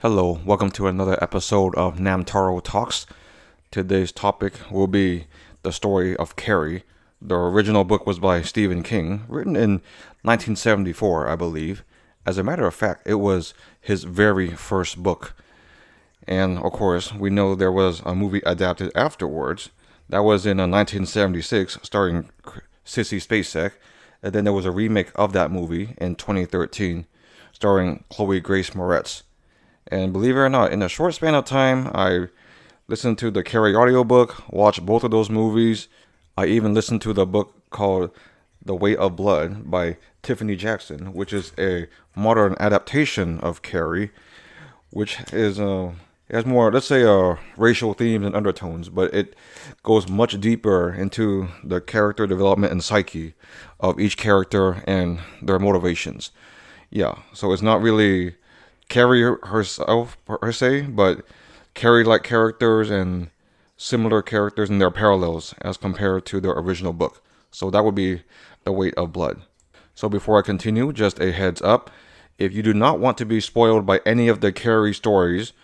Hello, welcome to another episode of Namtaro Talks. Today's topic will be the story of Carrie. The original book was by Stephen King, written in 1974, I believe. As a matter of fact, it was his very first book. And of course, we know there was a movie adapted afterwards. That was in 1976, starring Sissy Spacek. And then there was a remake of that movie in 2013, starring Chloe Grace Moretz. And believe it or not, in a short span of time, I listened to the Carrie audiobook, watched both of those movies. I even listened to the book called The Weight of Blood by Tiffany Jackson, which is a modern adaptation of Carrie, which is has more, let's say, racial themes and undertones, but it goes much deeper into the character development and psyche of each character and their motivations. Yeah, so it's not really Carrie herself per se, but Carrie-like characters and similar characters and their parallels as compared to the original book. So that would be The Weight of Blood. So before I continue, just a heads up. If you do not want to be spoiled by any of the Carrie stories,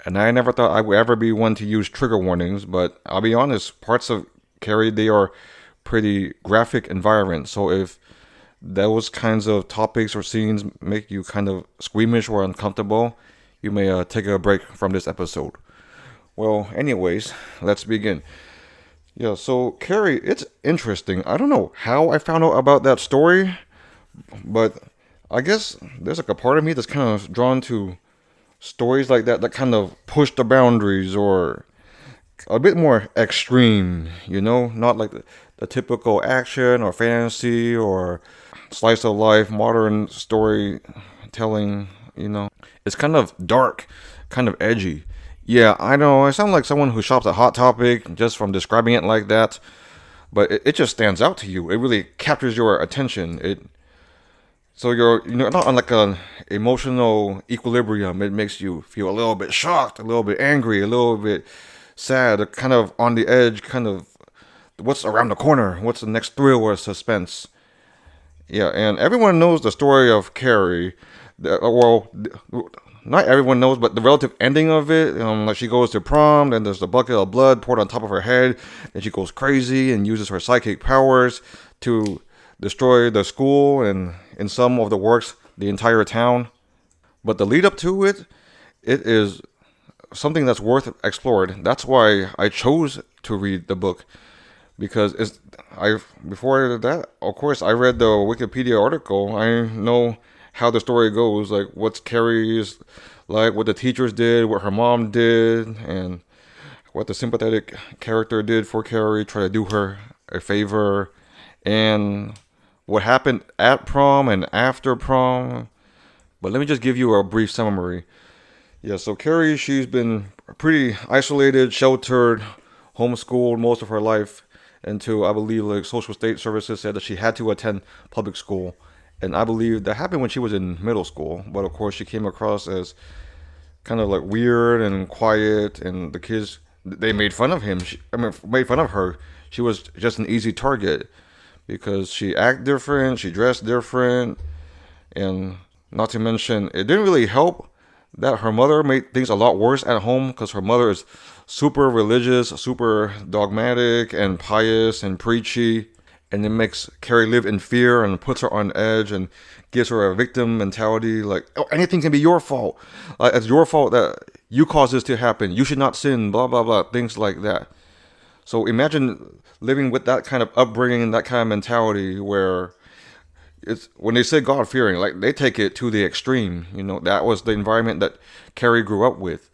and I never thought I would ever be one to use trigger warnings, but I'll be honest, parts of Carrie, they are pretty graphic and violent. So if those kinds of topics or scenes make you kind of squeamish or uncomfortable, you may take a break from this episode. Well, anyways, let's begin. Yeah, so Carrie, it's interesting. I don't know how I found out about that story, but I guess there's like a part of me that's kind of drawn to stories like that kind of push the boundaries or a bit more extreme, not like the typical action or fantasy or slice of life, modern storytelling. It's kind of dark, kind of edgy. Yeah, I know, I sound like someone who shops at Hot Topic just from describing it like that, but it just stands out to you. It really captures your attention. So you're not on like an emotional equilibrium. It makes you feel a little bit shocked, a little bit angry, a little bit sad, kind of on the edge, kind of what's around the corner, what's the next thrill or suspense. Yeah, and everyone knows the story of Carrie. Well, not everyone knows, but the relative ending of it, like she goes to prom, then there's a bucket of blood poured on top of her head, and she goes crazy and uses her psychic powers to destroy the school and, in some of the works, the entire town. But the lead up to it is something that's worth explored. That's why I chose to read the book, because before that, of course, I read the Wikipedia article. I know how the story goes, like what's Carrie's like, what the teachers did, what her mom did, and what the sympathetic character did for Carrie, try to do her a favor, and what happened at prom and after prom. But let me just give you a brief summary. Yeah, so Carrie, she's been pretty isolated, sheltered, homeschooled most of her life until, I believe, like social state services said that she had to attend public school. And I believe that happened when she was in middle school. But of course, she came across as kind of like weird and quiet, and the kids, they made fun of him. Made fun of her. She was just an easy target because she acted different, she dressed different, and not to mention, it didn't really help that her mother made things a lot worse at home, because her mother is super religious, super dogmatic and pious and preachy, and it makes Carrie live in fear and puts her on edge and gives her a victim mentality, like, oh, anything can be your fault. Like, it's your fault that you caused this to happen. You should not sin, blah, blah, blah, things like that. So imagine living with that kind of upbringing, that kind of mentality where it's when they say God-fearing, like they take it to the extreme. That was the environment that Carrie grew up with.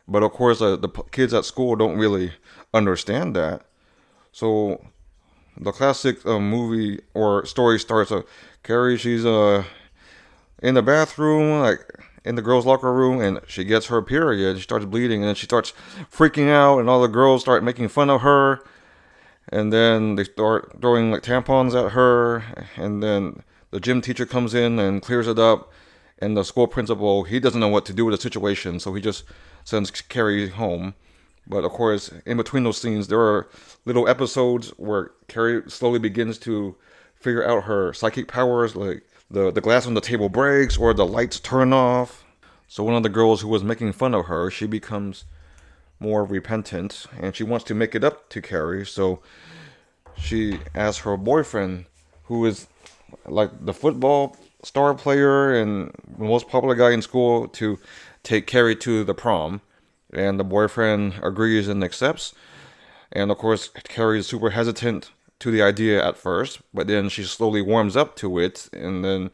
But of course, the kids at school don't really understand that. So the classic movie or story starts. Carrie, she's in the bathroom, like in the girls' locker room, and she gets her period. She starts bleeding, and then she starts freaking out, and all the girls start making fun of her. And then they start throwing like tampons at her, and then the gym teacher comes in and clears it up, and the school principal, he doesn't know what to do with the situation, so he just sends Carrie home. But of course, in between those scenes, there are little episodes where Carrie slowly begins to figure out her psychic powers, like the glass on the table breaks or the lights turn off. So one of the girls who was making fun of her, she becomes more repentant and she wants to make it up to Carrie. So she asks her boyfriend, who is like the football star player and the most popular guy in school, to take Carrie to the prom. And the boyfriend agrees and accepts. And of course, Carrie is super hesitant to the idea at first, but then she slowly warms up to it, and then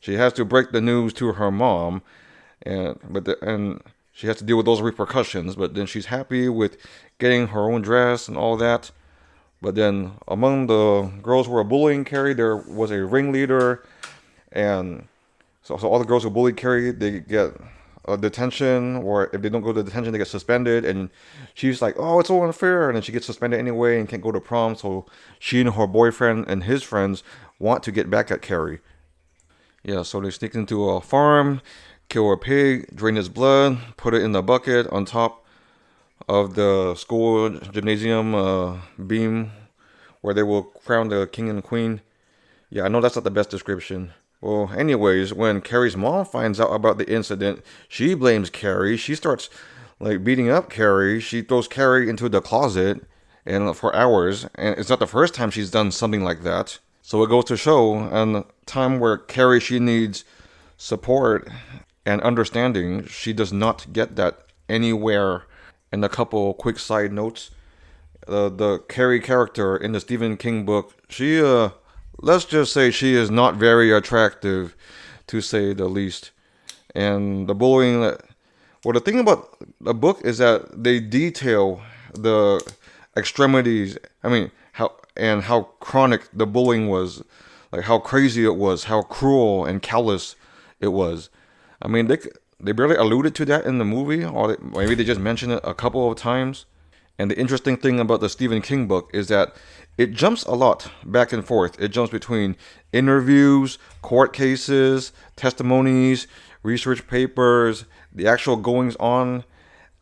she has to break the news to her mom, and she has to deal with those repercussions. But then she's happy with getting her own dress and all that. But then among the girls who were bullying Carrie, there was a ringleader, and so all the girls who bullied Carrie, they get a detention, or if they don't go to detention, they get suspended. And she's like, "Oh, it's so unfair," and then she gets suspended anyway and can't go to prom. So she and her boyfriend and his friends want to get back at Carrie. Yeah, so they sneak into a farm, kill a pig, drain his blood, put it in the bucket on top of the school gymnasium beam where they will crown the king and queen. Yeah, I know that's not the best description. Well, anyways, when Carrie's mom finds out about the incident, she blames Carrie. She starts like beating up Carrie. She throws Carrie into the closet and for hours. And it's not the first time she's done something like that. So it goes to show, and the time where Carrie, she needs support and understanding, she does not get that anywhere. And a couple quick side notes: the Carrie character in the Stephen King book, she let's just say she is not very attractive, to say the least. And the bullying well, the thing about the book is that they detail the extremities. I mean, how chronic the bullying was, like how crazy it was, how cruel and callous it was. I mean, they barely alluded to that in the movie, or maybe they just mentioned it a couple of times. And the interesting thing about the Stephen King book is that it jumps a lot back and forth. It jumps between interviews, court cases, testimonies, research papers, the actual goings on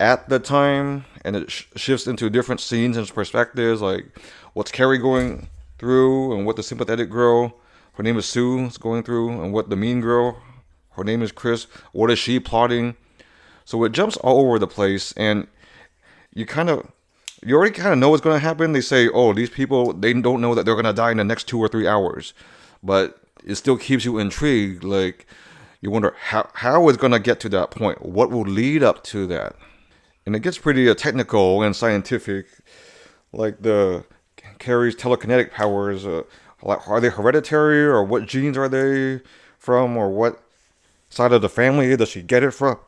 at the time, and it shifts into different scenes and perspectives, like what's Carrie going through, and what the sympathetic girl, her name is Sue, is going through, and what the mean girl, her name is Chris, what is she plotting. So it jumps all over the place, and you already kind of know what's going to happen. They say, oh, these people, they don't know that they're going to die in the next 2 or 3 hours. But it still keeps you intrigued. Like, you wonder how it's going to get to that point. What will lead up to that? And it gets pretty technical and scientific. Like the Carrie's telekinetic powers. Are they hereditary, or what genes are they from? Or what side of the family does she get it from?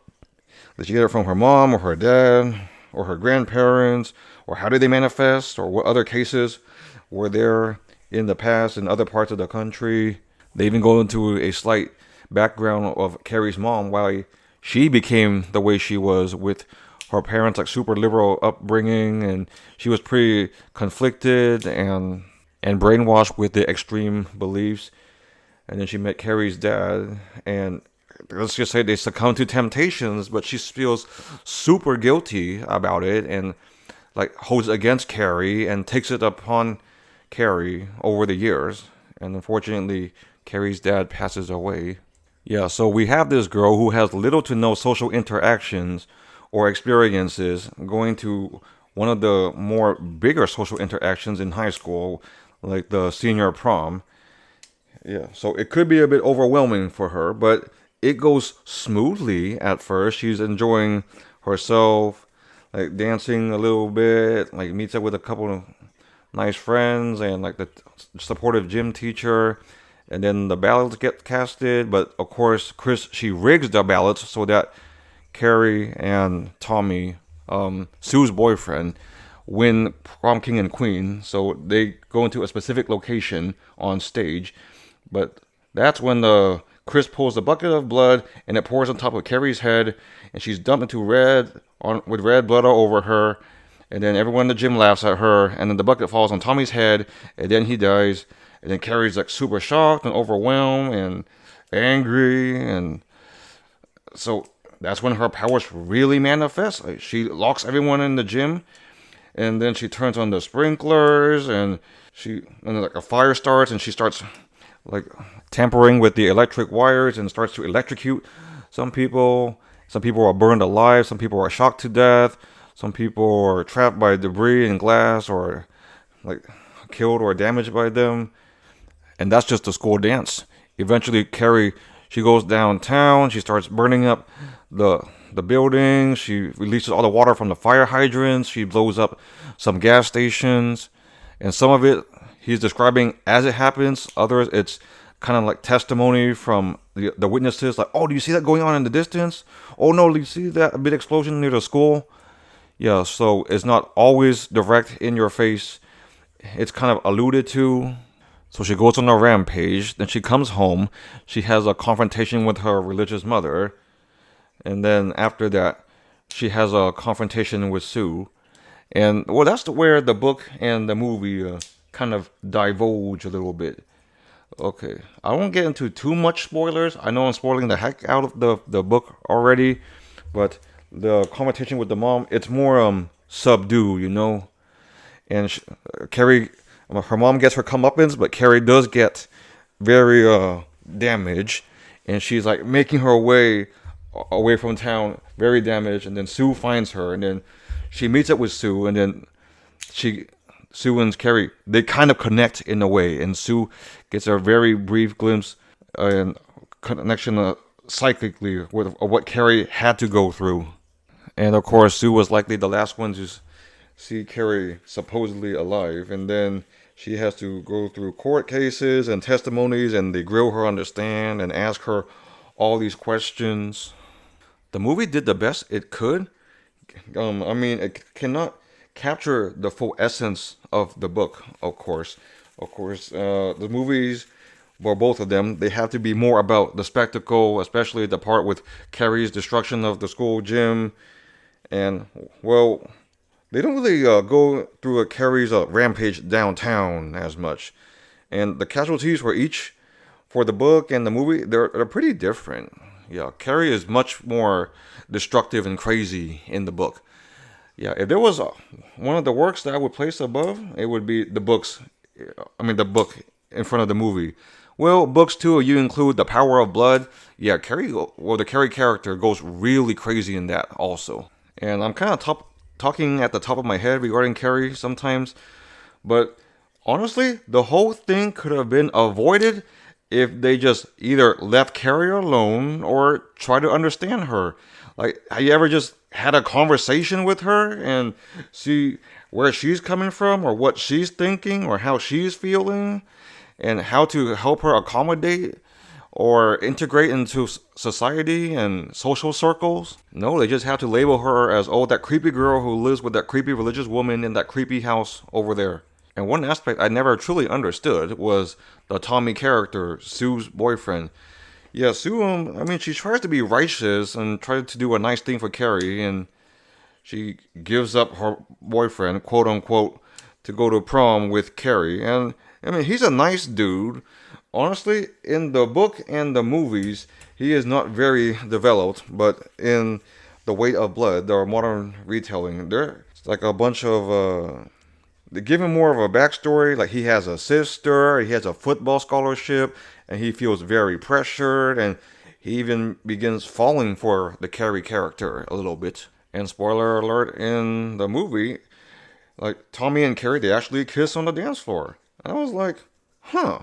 Does she get it from her mom or her dad or her grandparents? Or how did they manifest? Or what other cases were there in the past in other parts of the country? They even go into a slight background of Carrie's mom, why she became the way she was with her parents, like super liberal upbringing, and she was pretty conflicted and brainwashed with the extreme beliefs. And then she met Carrie's dad, and let's just say they succumb to temptations, but she feels super guilty about it and like holds against Carrie and takes it upon Carrie over the years. And unfortunately, Carrie's dad passes away. Yeah, so we have this girl who has little to no social interactions or experiences, going to one of the more bigger social interactions in high school, like the senior prom. Yeah, so it could be a bit overwhelming for her, but it goes smoothly at first. She's enjoying herself, like dancing a little bit, like meets up with a couple of nice friends and like the supportive gym teacher. And then the ballots get casted, but of course, Chris, she rigs the ballots so that Carrie and Tommy, Sue's boyfriend, win prom king and queen. So they go into a specific location on stage, but that's when the Chris pulls a bucket of blood and it pours on top of Carrie's head, and she's dumped into with red blood all over her. And then everyone in the gym laughs at her, and then the bucket falls on Tommy's head, and then he dies. And then Carrie's like super shocked and overwhelmed and angry, and so that's when her powers really manifest. Like, she locks everyone in the gym, and then she turns on the sprinklers, and like a fire starts, and she starts like tampering with the electric wires and starts to electrocute some people. Some people are burned alive. Some people are shocked to death. Some people are trapped by debris and glass, or like killed or damaged by them. And that's just the school dance. Eventually, Carrie, she goes downtown. She starts burning up the the building. She releases all the water from the fire hydrants. She blows up some gas stations, and some of it he's describing as it happens. Others, it's kind of like testimony from the witnesses. Like, oh, do you see that going on in the distance? Oh no, do you see that big explosion near the school? Yeah, so it's not always direct in your face. It's kind of alluded to. So she goes on a rampage. Then she comes home. She has a confrontation with her religious mother. And then after that, she has a confrontation with Sue. And well, that's where the book and the movie kind of divulge a little bit. Okay, I won't get into too much spoilers. I know I'm spoiling the heck out of the book already, but the confrontation with the mom, it's more subdued, you know. And Carrie, her mom gets her comeuppance, but Carrie does get very damaged, and she's like making her way away from town, very damaged. And then Sue finds her, and then she meets up with Sue, and then she Sue and Carrie, they kind of connect in a way, and Sue gets a very brief glimpse and connection psychically with what Carrie had to go through. And of course, Sue was likely the last one to see Carrie supposedly alive, and then she has to go through court cases and testimonies, and they grill her on the stand and ask her all these questions. The movie did the best it could. I mean, it cannot capture the full essence of the book, of course. The movies, well, both of them, they have to be more about the spectacle, especially the part with Carrie's destruction of the school gym. And, well, they don't really go through a Carrie's rampage downtown as much. And the casualties for the book and the movie, they're pretty different. Yeah, Carrie is much more destructive and crazy in the book. Yeah, if there was one of the works that I would place above, it would be the books. I mean, the book in front of the movie. Well, books too. You include The Power of Blood. Yeah, the Carrie character goes really crazy in that also. And I'm kind of talking at the top of my head regarding Carrie sometimes, but honestly, the whole thing could have been avoided if they just either left Carrie alone or try to understand her. Like, have you ever just had a conversation with her and see where she's coming from or what she's thinking or how she's feeling and how to help her accommodate or integrate into society and social circles? No, they just have to label her as, oh, that creepy girl who lives with that creepy religious woman in that creepy house over there. And one aspect I never truly understood was the Tommy character, Sue's boyfriend. Yeah, Sue, I mean, she tries to be righteous and tries to do a nice thing for Carrie, and she gives up her boyfriend, quote unquote, to go to prom with Carrie. And, I mean, he's a nice dude. Honestly, in the book and the movies, he is not very developed, but in The Weight of Blood, their modern retelling, there's like a bunch of they give him more of a backstory. Like, he has a sister, he has a football scholarship, and he feels very pressured, and he even begins falling for the Carrie character a little bit. And spoiler alert, in the movie, like, Tommy and Carrie, they actually kiss on the dance floor. And I was like, huh,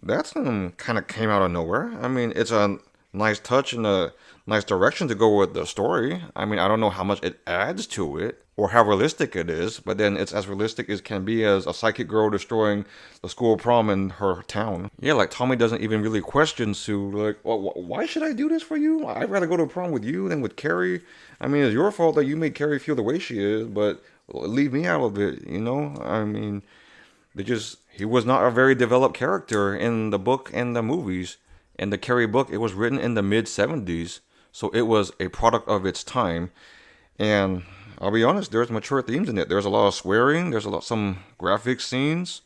that's kind of came out of nowhere. I mean, it's a nice touch and a nice direction to go with the story. I mean, I don't know how much it adds to it or how realistic it is, but then it's as realistic as can be as a psychic girl destroying the school prom in her town. Yeah, like Tommy doesn't even really question Sue, like, well, why should I do this for you? I'd rather go to prom with you than with Carrie. I mean, it's your fault that you made Carrie feel the way she is, but leave me out of it, you know? I mean, he was not a very developed character in the book and the movies. And the Carrie book, it was written in the mid-70s, so it was a product of its time. And I'll be honest, there's mature themes in it. There's a lot of swearing, some graphic scenes,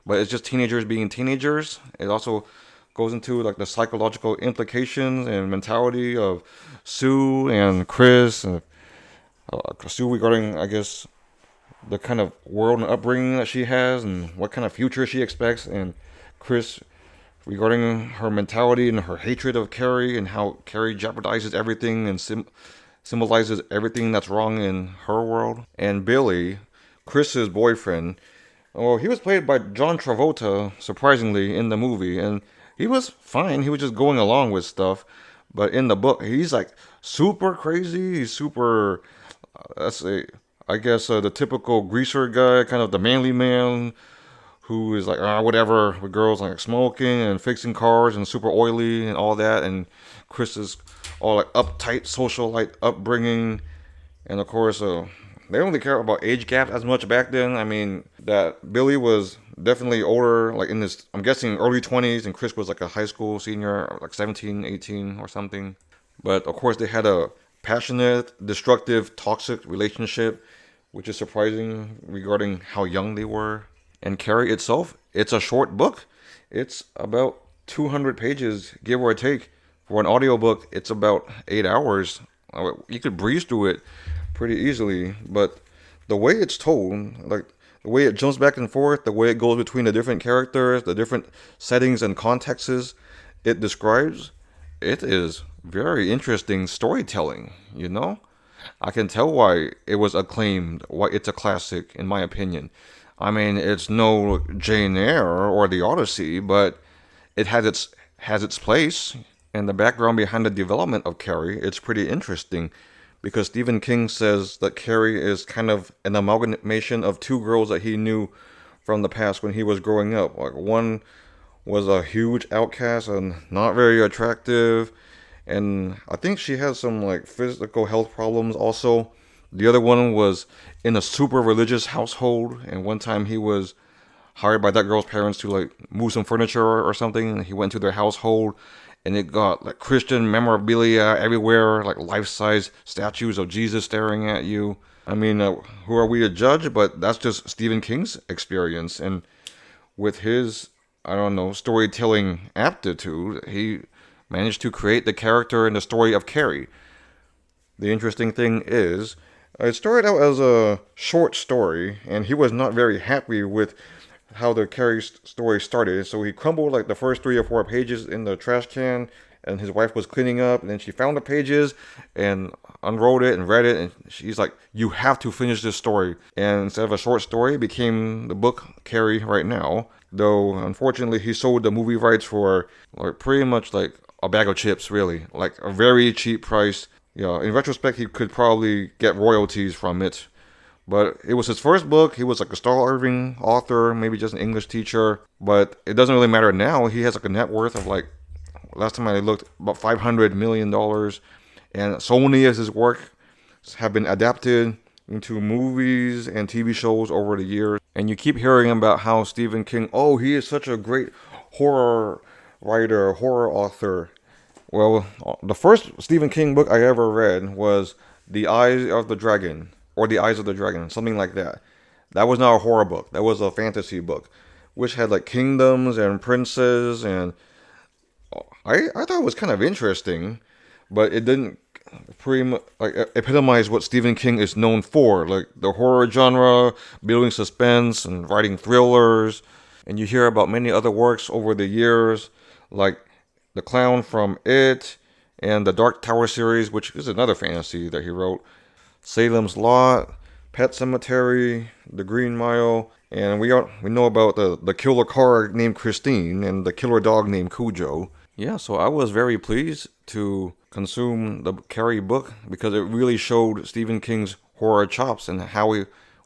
but it's just teenagers being teenagers. It also goes into like the psychological implications and mentality of Sue and Chris, and Sue regarding, I guess, the kind of world and upbringing that she has and what kind of future she expects, and Chris regarding her mentality and her hatred of Carrie and how Carrie jeopardizes everything and symbolizes everything that's wrong in her world. And Billy, Chris's boyfriend, well, he was played by John Travolta, surprisingly, in the movie, and he was fine. He was just going along with stuff. But in the book, he's like super crazy. He's super, let's say, I guess the typical greaser guy, kind of the manly man who is like, whatever, with girls like smoking and fixing cars and super oily and all that. And Chris is all like uptight, socialite upbringing. And of course, they don't really care about age gap as much back then. I mean, that Billy was definitely older, like in his, I'm guessing early 20s, and Chris was like a high school senior, like 17, 18 or something. But of course, they had a passionate, destructive, toxic relationship, which is surprising regarding how young they were. And Carrie itself, it's a short book. It's about 200 pages, give or take. For an audiobook, it's about 8 hours. You could breeze through it pretty easily, but the way it's told, like the way it jumps back and forth, the way it goes between the different characters, the different settings and contexts it describes, it is very interesting storytelling, you know? I can tell why it was acclaimed, why it's a classic, in my opinion. I mean, it's no Jane Eyre or The Odyssey, but it has its place. And the background behind the development of Carrie, it's pretty interesting because Stephen King says that Carrie is kind of an amalgamation of two girls that he knew from the past when he was growing up. Like one was a huge outcast and not very attractive, and I think she had some like physical health problems also. The other one was in a super religious household, and one time he was hired by that girl's parents to like move some furniture or something, and he went to their household and it got like Christian memorabilia everywhere, like life-size statues of Jesus staring at you. I mean, who are we to judge? But that's just Stephen King's experience, and with his, I don't know, storytelling aptitude, he managed to create the character and the story of Carrie. The interesting thing is, it started out as a short story, and he was not very happy with how the Carrie story started. So he crumbled like the first 3 or 4 pages in the trash can, and his wife was cleaning up, and then she found the pages and unrolled it and read it, and she's like, "You have to finish this story." And instead of a short story, it became the book Carrie right now. Though unfortunately, he sold the movie rights for like pretty much like a bag of chips, really, like a very cheap price. Yeah, in retrospect, he could probably get royalties from it. But it was his first book. He was like a starving author, maybe just an English teacher. But it doesn't really matter now. He has like a net worth of like, last time I looked, about $500 million. And so many of his work have been adapted into movies and TV shows over the years. And you keep hearing about how Stephen King, oh, he is such a great horror writer, horror author. Well, the first Stephen King book I ever read was The Eyes of the Dragon, or The Eyes of the Dragon, something like that. That was not a horror book. That was a fantasy book, which had like kingdoms and princes, and I thought it was kind of interesting, but it didn't pretty much like epitomize what Stephen King is known for, like the horror genre, building suspense and writing thrillers. And you hear about many other works over the years, like The Clown from It, and the Dark Tower series, which is another fantasy that he wrote, Salem's Lot, Pet Cemetery, The Green Mile, and we know about the killer car named Christine and the killer dog named Cujo. Yeah, so I was very pleased to consume the Carrie book because it really showed Stephen King's horror chops and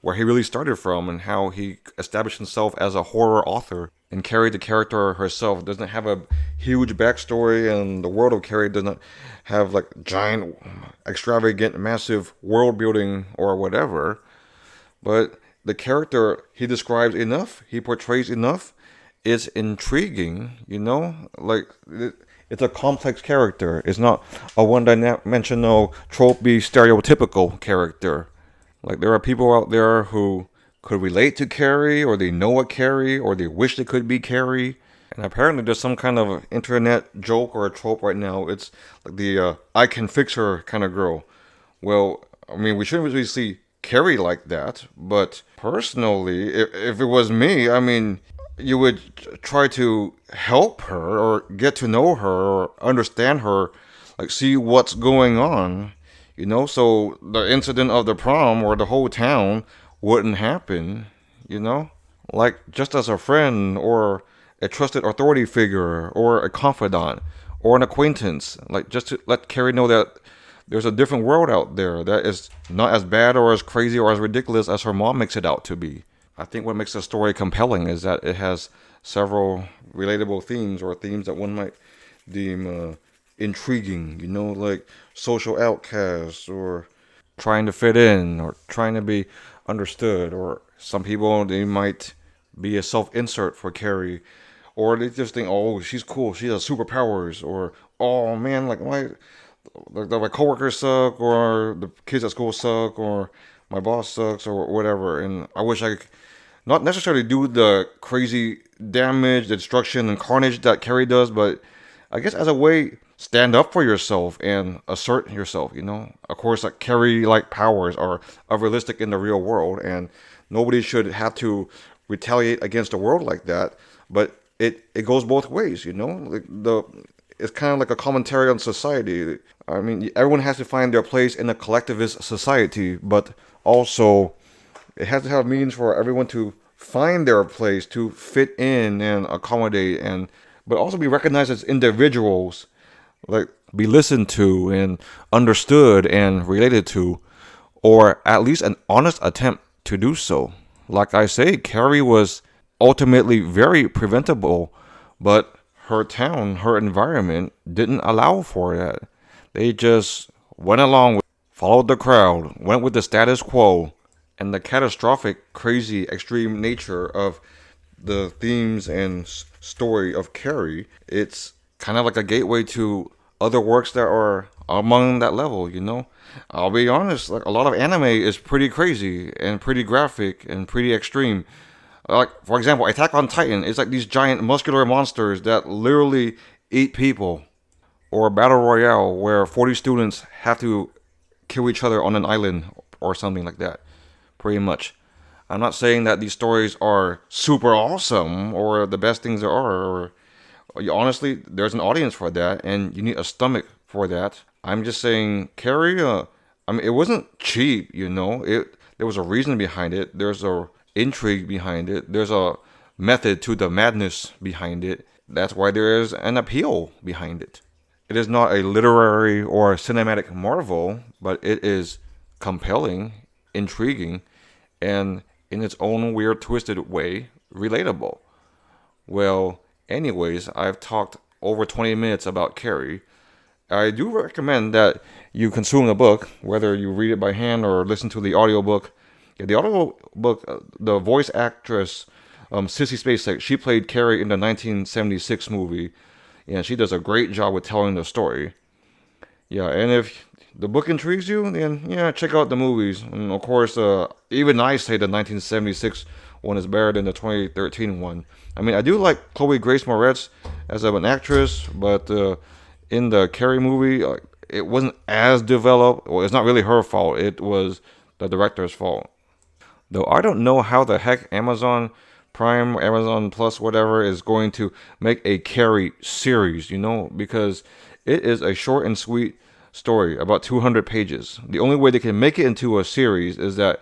where he really started from and how he established himself as a horror author. And Carrie, the character herself, doesn't have a huge backstory, and the world of Carrie doesn't have like giant, extravagant, massive world building or whatever. But the character he describes enough, he portrays enough, is intriguing, you know? Like, it's a complex character. It's not a one-dimensional, tropey, stereotypical character. Like, there are people out there who could relate to Carrie, or they know a Carrie, or they wish they could be Carrie. And apparently there's some kind of internet joke or a trope right now. It's like the I can fix her kind of girl. Well, I mean, we shouldn't really see Carrie like that. But personally, if it was me, I mean, you would try to help her or get to know her or understand her, like see what's going on, so the incident of the prom or the whole town wouldn't happen, you know? Like just as a friend or a trusted authority figure or a confidant or an acquaintance, like just to let Carrie know that there's a different world out there that is not as bad or as crazy or as ridiculous as her mom makes it out to be. I think what makes the story compelling is that it has several relatable themes or themes that one might deem intriguing, like social outcasts or trying to fit in or trying to be understood, or some people they might be a self-insert for Carrie, or they just think, oh, she's cool, she has superpowers, or oh man, like my coworkers suck, or the kids at school suck, or my boss sucks, or whatever. And I wish I could not necessarily do the crazy damage, destruction, and carnage that Carrie does, but I guess as a way, stand up for yourself and assert yourself. Of course, like Carrie-like powers are realistic in the real world, and nobody should have to retaliate against the world like that. But it goes both ways. Like it's kind of like a commentary on society. I mean, everyone has to find their place in a collectivist society, but also it has to have means for everyone to find their place, to fit in and accommodate, and but also be recognized as individuals, like be listened to and understood and related to, or at least an honest attempt to do so. Like I say, Carrie was ultimately very preventable, but her town, her environment didn't allow for that. They just went along with, followed the crowd, went with the status quo, and the catastrophic, crazy, extreme nature of the themes and story of Carrie, it's kind of like a gateway to other works that are among that level. I'll be honest, like a lot of anime is pretty crazy and pretty graphic and pretty extreme. Like, for example, Attack on Titan is like these giant muscular monsters that literally eat people. Or Battle Royale, where 40 students have to kill each other on an island or something like that. Pretty much. I'm not saying that these stories are super awesome or the best things there are. Or honestly, there's an audience for that, and you need a stomach for that. I'm just saying, Carrie. I mean, it wasn't cheap. It there was a reason behind it. There's a intrigue behind it. There's a method to the madness behind it. That's why there is an appeal behind it. It is not a literary or cinematic marvel, but it is compelling, intriguing, and in its own weird, twisted way, relatable. Well, anyways, I've talked over 20 minutes about Carrie. I do recommend that you consume the book, whether you read it by hand or listen to the audiobook. Yeah, the audiobook, the voice actress, Sissy Spacek, she played Carrie in the 1976 movie, and she does a great job with telling the story. Yeah, and if the book intrigues you, then yeah, check out the movies. And of course, even I say the 1976 one is better than the 2013 one. I mean, I do like Chloe Grace Moretz as an actress, but in the Carrie movie, it wasn't as developed. Well, it's not really her fault. It was the director's fault. Though I don't know how the heck Amazon Prime, Amazon Plus, whatever, is going to make a Carrie series, because it is a short and sweet story, about 200 pages. The only way they can make it into a series is that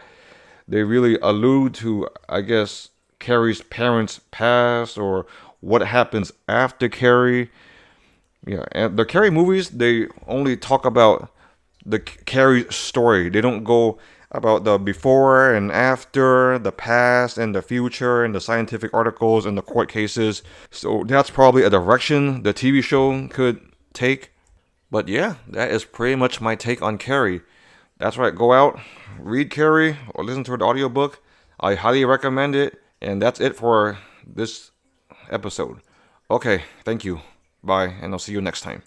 they really allude to, I guess, Carrie's parents' past or what happens after Carrie. Yeah, and the Carrie movies, they only talk about the Carrie story. They don't go about the before and after, the past and the future, and the scientific articles and the court cases. So that's probably a direction the TV show could take. But yeah, that is pretty much my take on Carrie. That's right, go out, read Carrie, or listen to an audiobook. I highly recommend it. And that's it for this episode. Okay, thank you. Bye, and I'll see you next time.